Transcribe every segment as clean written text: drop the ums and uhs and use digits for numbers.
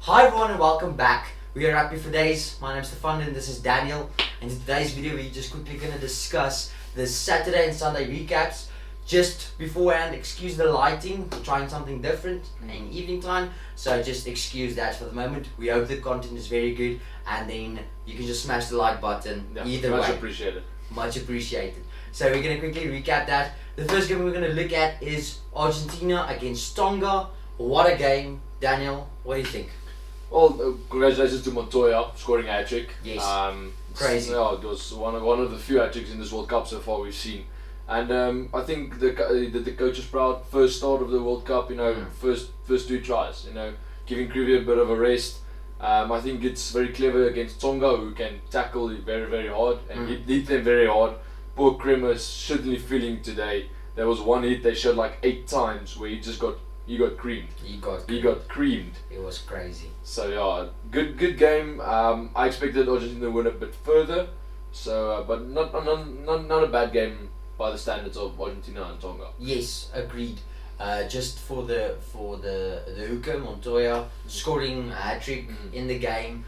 Hi everyone and welcome back. We are Rugby for Days. My name is Stefan and this is Daniel. And in today's video we're just quickly going to discuss the Saturday and Sunday recaps. Just beforehand, excuse the lighting. We're trying something different in evening time. So just excuse that for the moment. We hope the content is very good and then you can just smash the like button either way. Much appreciated. Much appreciated. So we're going to quickly recap that. The first game we're going to look at is Argentina against Tonga. What a game. Daniel, what do you think? Well, congratulations to Montoya scoring a hat-trick. Yes. Crazy. Yeah, it was one of the few hat-tricks in this World Cup so far we've seen. And I think the coach is proud. First start of the World Cup, first two tries, giving Krivy a bit of a rest. I think it's very clever against Tonga, who can tackle very, very hard and hit them very hard. Poor Kremer is certainly feeling today. There was one hit they showed like 8 times where he got creamed. He got creamed. It was crazy. So yeah, good game. I expected Argentina to win a bit further. So, but not a bad game by the standards of Argentina and Tonga. Yes, agreed. Just for the hooker Montoya scoring a hat-trick in the game,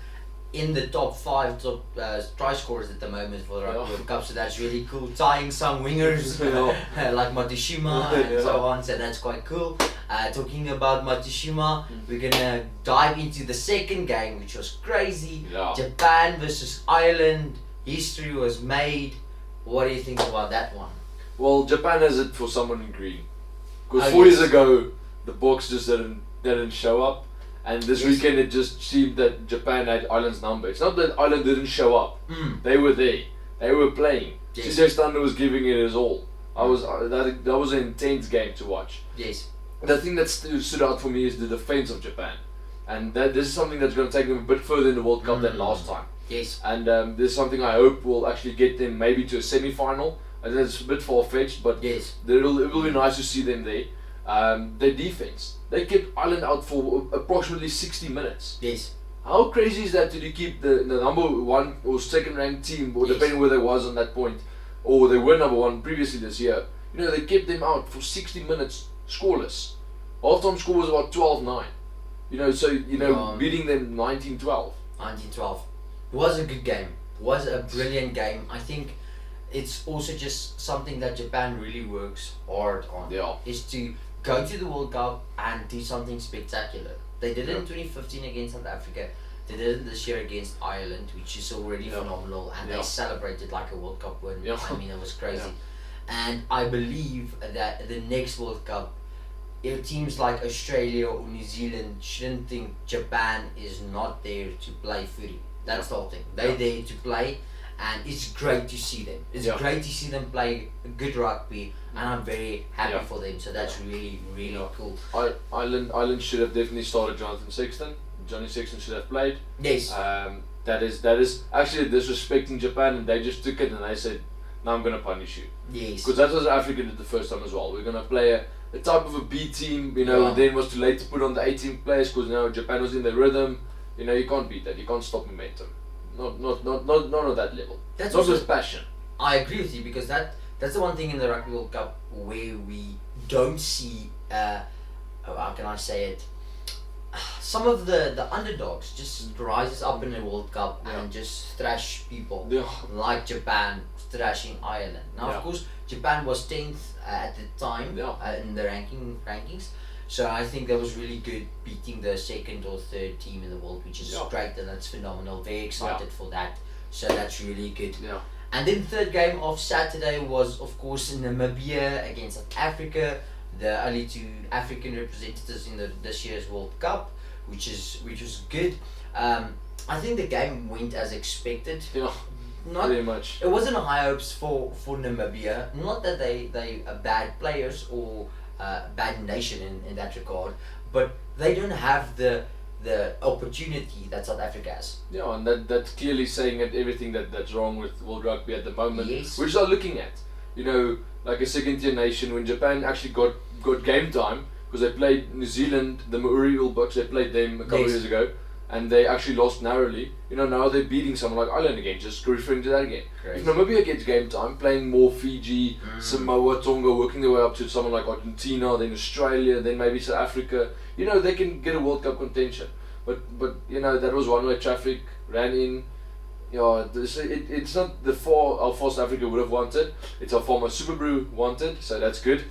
in the top 5 try scorers at the moment for the Rugby World Cup, so that's really cool. Tying some wingers like Matishima and so on, so that's quite cool. Talking about Matishima, we're gonna dive into the second game, which was crazy. Japan versus Ireland. History was made. What do you think about that one? Well, Japan has it for someone in green. Because 4 years ago, the box just didn't show up. And this weekend it just seemed that Japan had Ireland's number. It's not that Ireland didn't show up. They were there. They were playing. CJ Stander was giving it his all. That was an intense game to watch. Yes. The thing that stood out for me is the defense of Japan. And this is something that's going to take them a bit further in the World Cup than last time. Yes. And this is something I hope will actually get them maybe to a semi-final. I think it's a bit far-fetched, but it will be nice to see them there. Their defense. They kept Ireland out for approximately 60 minutes. Yes. How crazy is that to keep the number 1 or second ranked team, or depending where they was on that point, or they were number 1 previously this year, they kept them out for 60 minutes scoreless. Half-time score was about 12-9. Beating them 19-12. 19-12. It was a good game. It was a brilliant game. I think it's also just something that Japan really works hard on. Is to go to the World Cup and do something spectacular. They did it in 2015 against South Africa. They did it this year against Ireland, which is already phenomenal, and they celebrated like a World Cup win. I mean, it was crazy. And I believe that the next World Cup, if teams like Australia or New Zealand shouldn't think Japan is not there to play footy. That's the whole thing. They're there to play, and it's great to see them. It's great to see them play good rugby, and I'm very happy for them. So that's really, really cool. Ireland should have definitely started Jonathan Sexton. Johnny Sexton should have played. Yes. That is actually disrespecting Japan, and they just took it and they said, "No, I'm going to punish you." Yes. Because that was Africa did the first time as well. We're going to play a type of a B team, and then it was too late to put on the 18 players because Japan was in the rhythm. You can't beat that. You can't stop momentum. Not on that level. That's not with passion. I agree with you, because that's the one thing in the Rugby World Cup where we don't see how can I say it, some of the underdogs just rises up in the World Cup and just thrash people like Japan thrashing Ireland. Now of course Japan was 10th at the time in the rankings. So I think that was really good, beating the second or third team in the world, which is great, and that's phenomenal. Very excited for that. So that's really good. And then the third game of Saturday was, of course, Namibia against South Africa, the only 2 African representatives in this year's World Cup, which was good. I think the game went as expected. Not very much. It wasn't high hopes for Namibia. Not that they are bad players or bad nation in that regard, but they don't have the opportunity that South Africa has. And that's clearly saying that everything that's wrong with World Rugby at the moment, which they're looking at. Like a second tier nation, when Japan actually got game time, because they played New Zealand, the Maori All Blacks, they played them a couple of years ago, and they actually lost narrowly. Now they're beating someone like Ireland again, just referring to that again. Crazy. If Namibia gets game time, playing more Fiji, Samoa, Tonga, working their way up to someone like Argentina, then Australia, then maybe South Africa, they can get a World Cup contention. But that was one way traffic, ran in. It's not the four how far South Africa would have wanted. It's how far my Super Brew wanted, so that's good.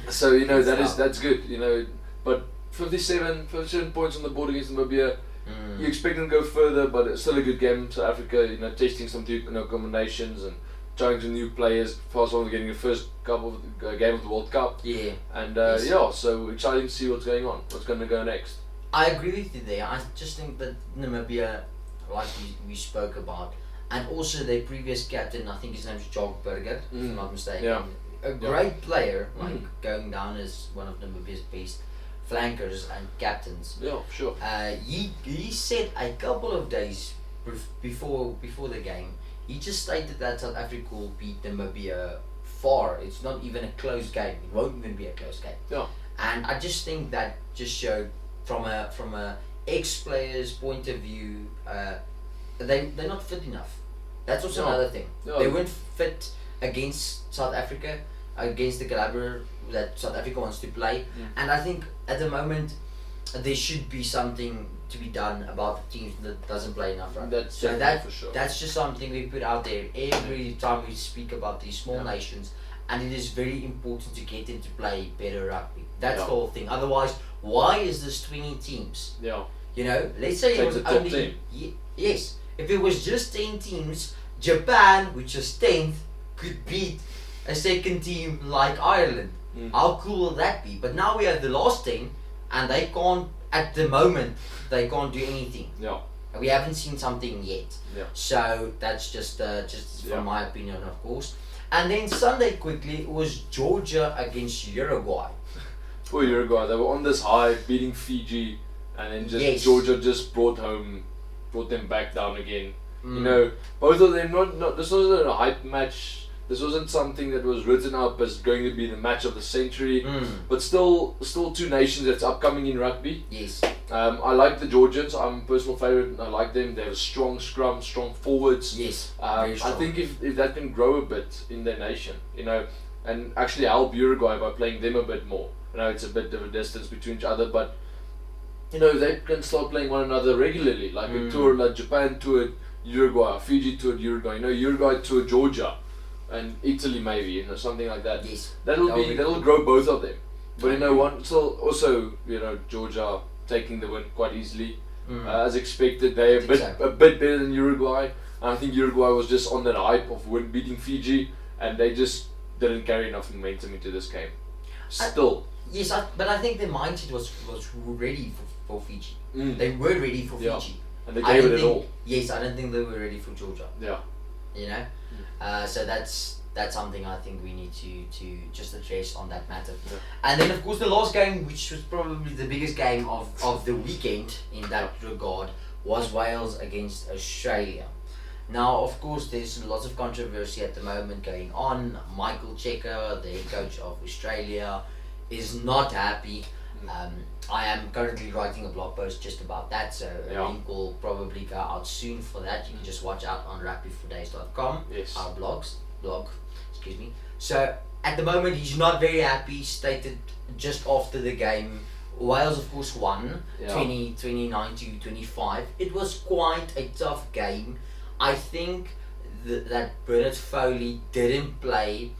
So that's good. But 57 points on the board against Namibia. You expect them to go further, but it's still a good game. South Africa, testing some new combinations and trying some new players. Fast on getting the first game of the World Cup. Yeah. And Yes. so exciting to see what's going on. What's going to go next? I agree with you there. I just think that Namibia, like we spoke about, and also their previous captain, I think his name's Jog Burger, if I'm not mistaken. Yeah. A great player, going down as one of Namibia's best flankers and captains. Yeah, sure. He said a couple of days before the game, he just stated that South Africa will beat Namibia far. It's not even a close game. It won't even be a close game. Yeah. And I just think that just showed from a ex-player's point of view, they're not fit enough. That's also another thing. No. They weren't fit against South Africa, against the caliber that South Africa wants to play. And I think at the moment there should be something to be done about the teams that doesn't play enough rugby. That's So definitely for sure. that's just something we put out there every time we speak about these small nations, and it is very important to get them to play better rugby. That's the whole thing. Otherwise, why is this 20 teams? Yeah. Let's say it Take was the top only yes. If it was just 10 teams, Japan, which is 10th, could beat a second team like Ireland. How cool will that be? But now we have the last 10, and they can't. At the moment, they can't do anything. Yeah. We haven't seen something yet. Yeah. So that's just from my opinion, of course. And then Sunday quickly it was Georgia against Uruguay. Poor Uruguay, they were on this high, beating Fiji, and then just Georgia just brought them back down again. Both of them not. This wasn't a hype match. This wasn't something that was written up as going to be the match of the century. But still two nations that's upcoming in rugby. Yes. I like the Georgians. I'm a personal favourite. I like them. They have a strong scrum, strong forwards. Yes. I think if that can grow a bit in their nation, and actually help Uruguay by playing them a bit more. It's a bit of a distance between each other, but they can start playing one another regularly. Like a tour, like Japan toured Uruguay, Fiji toured Uruguay. Uruguay toured Georgia, and Italy maybe, something like that. Yes. That'll grow both of them. But also Georgia taking the win quite easily, as expected. They're a bit better than Uruguay, and I think Uruguay was just on that hype of beating Fiji, and they just didn't carry enough momentum into this game. Still. But I think their mindset was ready for Fiji. They were ready for Fiji. And they gave it all. Yes, I don't think they were ready for Georgia. Yeah. So that's something I think we need to just address on that matter. Yeah. And then of course the last game, which was probably the biggest game of the weekend in that regard, was Wales against Australia. Now of course there's lots of controversy at the moment going on. Michael Checker, the head coach of Australia, is not happy. I am currently writing a blog post just about that, so a link will probably go out soon for that. You can just watch out on rugbyfordays.com, our blog, excuse me. So at the moment he's not very happy, stated just after the game. Wales of course won 29 to 25. It was quite a tough game. I think that Bernard Foley didn't play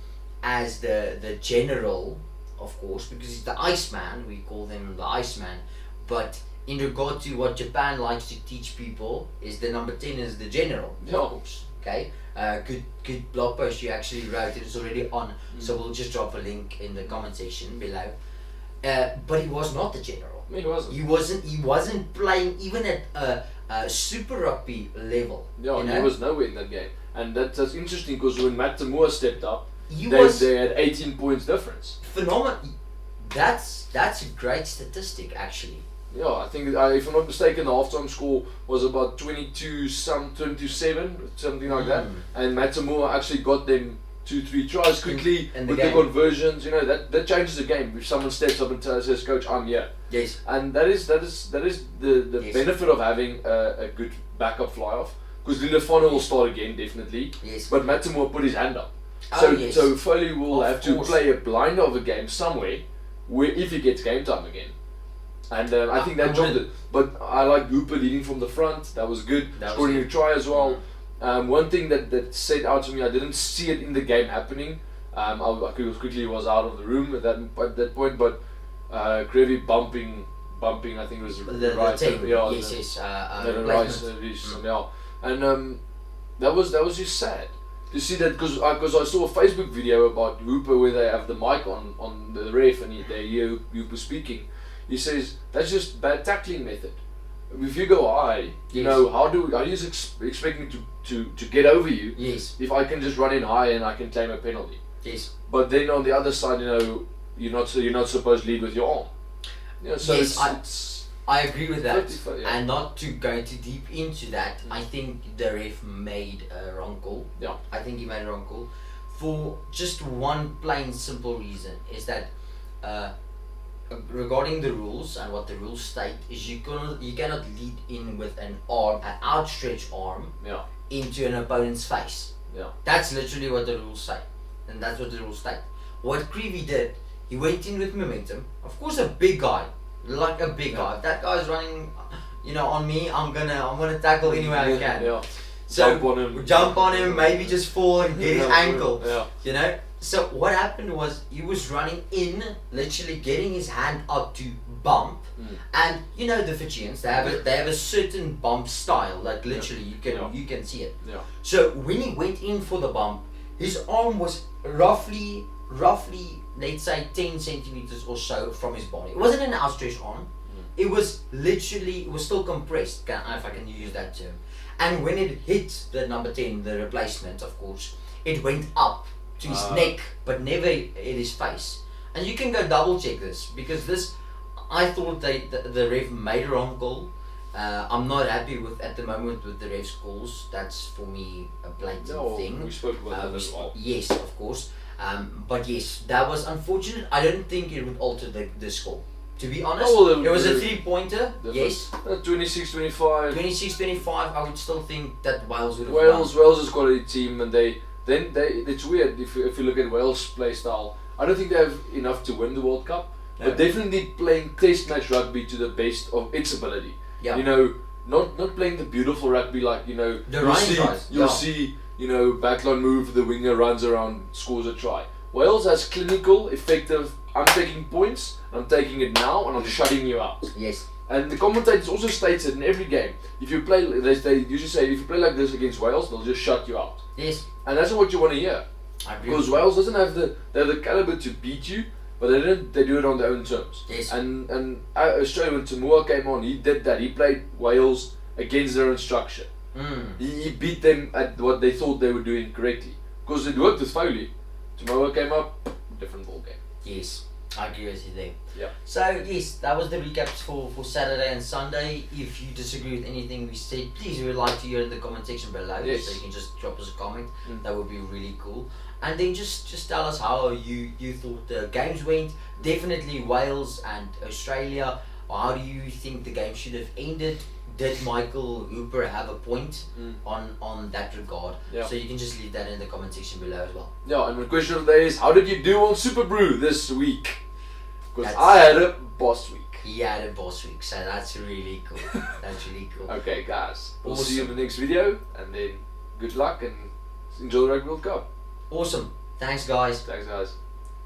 as the general, of course, because he's the Iceman. We call him the Iceman. But in regard to what Japan likes to teach people, is the number 10 is the general, of course. Okay. Good blog post you actually wrote. It's already on, so we'll just drop a link in the comment section below. But he was not the general. He wasn't. He wasn't playing even at Super Rugby level. Yeah, he was nowhere in that game, and that's interesting because when Matt Tamua stepped up, they had 18 points difference. Phenomenal. That's a great statistic actually. Yeah, I think if I'm not mistaken, the halftime score was about 22-7, something like that, and Matt Tamua actually got them 2-3 tries quickly with the conversions. That changes the game. If someone steps up and says, "Coach, I'm here." Yes. And that is the benefit of having a good backup fly off, because Lilafano will start again definitely. Yes. But Matt Tamua put his hand up. So so Foley will have to play a blinder of a game somewhere, where if he gets game time again. And I think that jobbed it. But I like Hooper leading from the front. That was good. Scoring a try as well. One thing that set out to me, I didn't see it in the game happening. I quickly was out of the room at that point. But Grevy bumping. I think it was right. Yes. And that was just sad to see that, because I saw a Facebook video about Hooper where they have the mic on the ref and they hear Hooper speaking. He says that's just bad tackling method. If you go high, you know, how do you expect me to get over you? Yes. If I can just run in high and I can claim a penalty. Yes. But then on the other side, you know, you're not supposed to lead with your arm. You know, so yes, I agree with that. 35, yeah. And not to go too deep into that, I think the ref made a wrong call. Yeah. I think he made a wrong call for just one plain simple reason, is that regarding the rules and what the rules state is you cannot lead in with an outstretched arm into an opponent's face. Yeah. That's literally what the rules say, and that's what the rules state. What Creevy did, he went in with momentum. Of course, a big guy, like a big guy. If that guy's running, you know, on me, I'm gonna tackle anywhere I can. Yeah. So jump on him, maybe just fall and get his ankle. Yeah. You know. So what happened was he was running in, literally getting his hand up to bump, and you know the Fijians, they have a certain bump style, like literally you can see it. Yeah. So when he went in for the bump, his arm was roughly let's say 10 centimeters or so from his body. It wasn't an outstretched arm. It was still compressed, if I can use that term. And when it hit the number 10, the replacement, of course, it went up to his neck, but never hit his face. And you can go double check this, because I thought the ref made a wrong call. I'm not happy at the moment with the ref's calls. That's for me a blatant thing. We spoke about that as well. Yes, of course. But yes, that was unfortunate. I don't think it would alter the score. To be honest, it was a 3-pointer. Yes. 26-25. 26-25. I would still think that Wales would have Wales is quite a team, and it's weird if you look at Wales' play style. I don't think they have enough to win the World Cup, but definitely playing test match rugby to the best of its ability. Yeah. You know, not playing the beautiful rugby like, you know, you'll see, you know, backline move, the winger runs around, scores a try. Wales has clinical, effective, I'm taking points, I'm taking it now, and I'm shutting you out. Yes. And the commentators also states it in every game. If you play, they usually say, if you play like this against Wales, they'll just shut you out. Yes. And that's what you want to hear. I agree. Because Wales doesn't have they have the caliber to beat you, but they do it on their own terms. Yes. And Australia, when Samoa came on, he did that. He played Wales against their own structure. He beat them at what they thought they were doing correctly. Because it worked with Foley. Samoa came up, different ball game. Yes, I agree with you there. Yeah. So yes, that was the recaps for Saturday and Sunday. If you disagree with anything we said, please, we would like to hear in the comment section below. Yes. So you can just drop us a comment. That would be really cool. And then just tell us how you thought the games went. Definitely Wales and Australia. How do you think the game should have ended? Did Michael Hooper have a point on that regard? Yeah. So you can just leave that in the comment section below as well. Yeah, and the question of the day is, how did you do on Super Brew this week? Because I had a boss week. He had a boss week, so that's really cool. That's really cool. Okay, guys. We'll see you in the next video, and then good luck and enjoy the Rugby World Cup. Awesome. Thanks, guys. Thanks, guys.